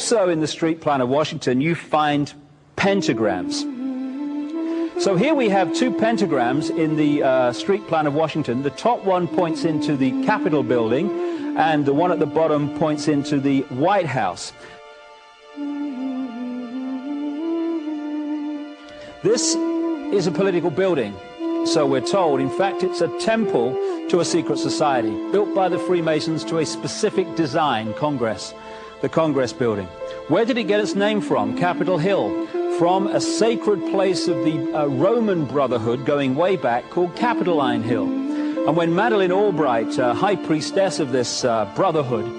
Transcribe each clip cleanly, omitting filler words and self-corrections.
Also in the street plan of Washington, you find pentagrams. So here we have two pentagrams in the street plan of Washington. The top one points into the Capitol building, and the one at the bottom points into the White House. This is a political building, so we're told. In fact, it's a temple to a secret society, built by the Freemasons to a specific design, Congress, the Congress building. Where did it get its name from? Capitol Hill, from a sacred place of the Roman Brotherhood going way back called Capitoline Hill. And when Madeleine Albright, high priestess of this brotherhood,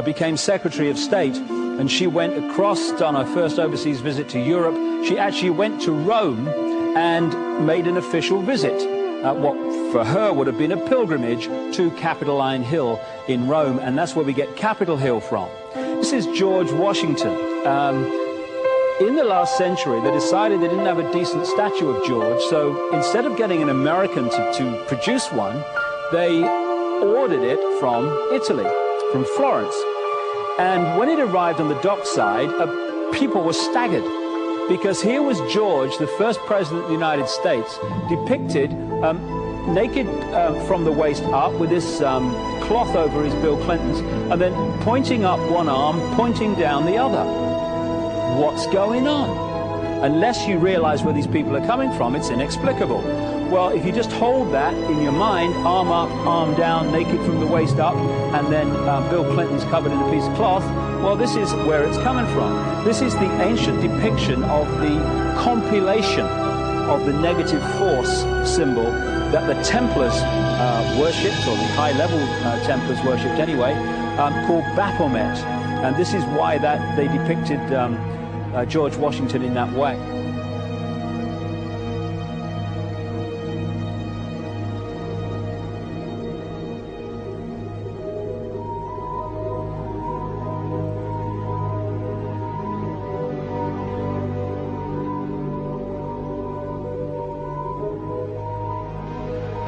became Secretary of State, and she went across on her first overseas visit to Europe, she actually went to Rome and made an official visit, what for her would have been a pilgrimage to Capitoline Hill in Rome, and that's where we get Capitol Hill from. This is George Washington. In the last century, they decided they didn't have a decent statue of George, so instead of getting an American to produce one, they ordered it from Italy, from Florence. And when it arrived on the dockside, people were staggered, because here was George, the first president of the United States, depicted naked from the waist up with this cloth over his Bill Clinton's, and then pointing up one arm, pointing down the other. What's going on? Unless you realize where these people are coming from, it's inexplicable. Well, if you just hold that in your mind, arm up, arm down, naked from the waist up, and then Bill Clinton's covered in a piece of cloth, well, this is where it's coming from. This is the ancient depiction of the compilation of the negative force symbol that the Templars worshipped, or the high-level Templars worshipped anyway, called Baphomet. And this is why that they depicted George Washington in that way.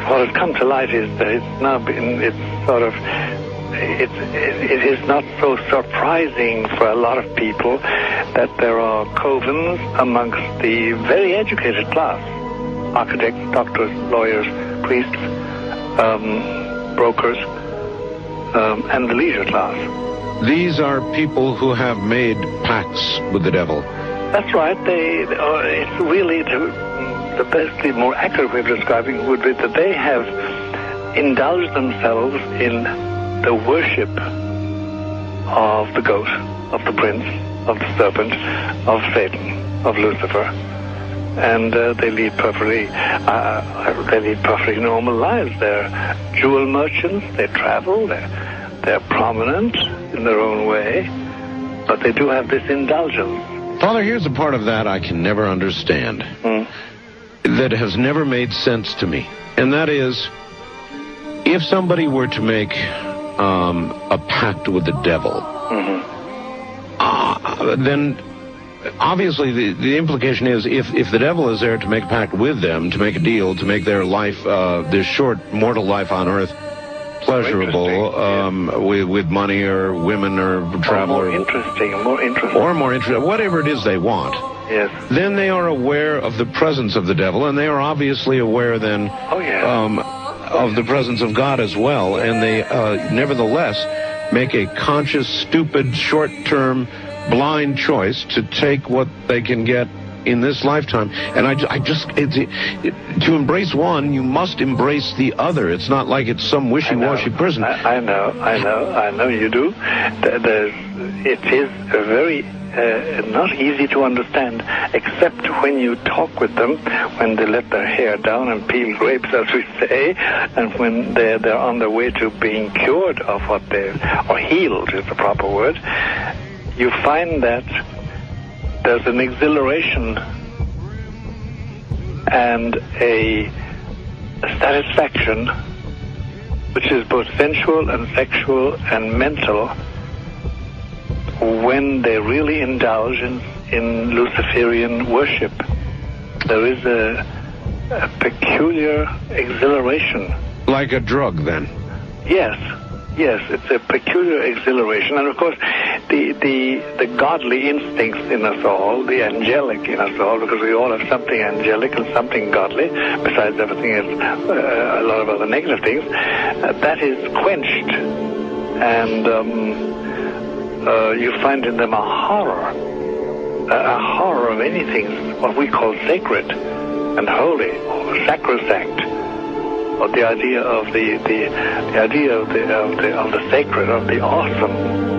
What has come to light is that it's now been, it is not so surprising for a lot of people that there are covens amongst the very educated class, architects, doctors, lawyers, priests, brokers, and the leisure class. These are people who have made pacts with the devil. That's right. It's really the best, the more accurate way of describing it would be that they have indulged themselves in the worship of the goat, of the prince, of the serpent, of Satan, of Lucifer, and they lead perfectly normal lives. They're jewel merchants. They travel. They're prominent in their own way, but they do have this indulgence. Father, here's a part of that I can never understand, that has never made sense to me, and that is, if somebody were to make a pact with the devil, then obviously the implication is if the devil is there to make a pact with them, to make a deal, to make their life, their short mortal life on earth, pleasurable, with money or women or travel, more interesting, whatever it is they want. Yes. Then they are aware of the presence of the devil, and they are obviously aware then of the presence of God as well, and they nevertheless make a conscious, stupid, short-term, blind choice to take what they can get in this lifetime. And to embrace one, you must embrace the other. It's not like it's some wishy-washy person. I know you do. It is a very not easy to understand, except when you talk with them, when they let their hair down and peel grapes, as we say, and when they're on their way to being cured of or healed is the proper word. You find that there's an exhilaration and a satisfaction which is both sensual and sexual and mental when they really indulge in Luciferian worship. There is a peculiar exhilaration. Like a drug, then? Yes. Yes, it's a peculiar exhilaration, and of course, the godly instincts in us all, the angelic in us all, because we all have something angelic and something godly, besides everything else, a lot of other negative things, that is quenched, and you find in them a horror of anything what we call sacred and holy or sacrosanct. Or the idea of the idea of the sacred, of the awesome.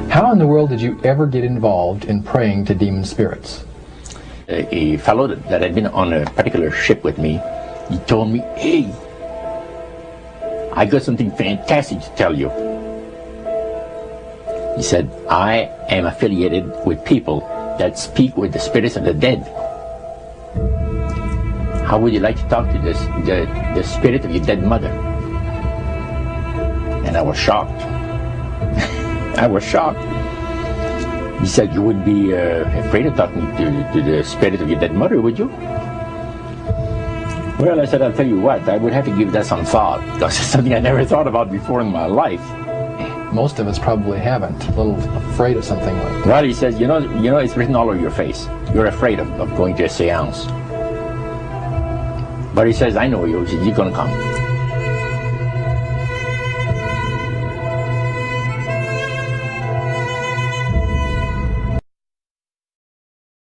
How in the world did you ever get involved in praying to demon spirits? A fellow that had been on a particular ship with me, he told me, "Hey, I got something fantastic to tell you." He said, "I am affiliated with people that speak with the spirits of the dead. How would you like to talk to the spirit of your dead mother?" And I was shocked. I was shocked. He said, "You wouldn't be afraid of talking to the spirit of your dead mother, would you?" Well, I said, "I'll tell you what, I would have to give that some thought, because it's something I never thought about before in my life." Most of us probably haven't. A little afraid of something like that. Well, he says, you know, it's written all over your face. You're afraid of going to a seance. But he says, "I know you. He says, you're going to come."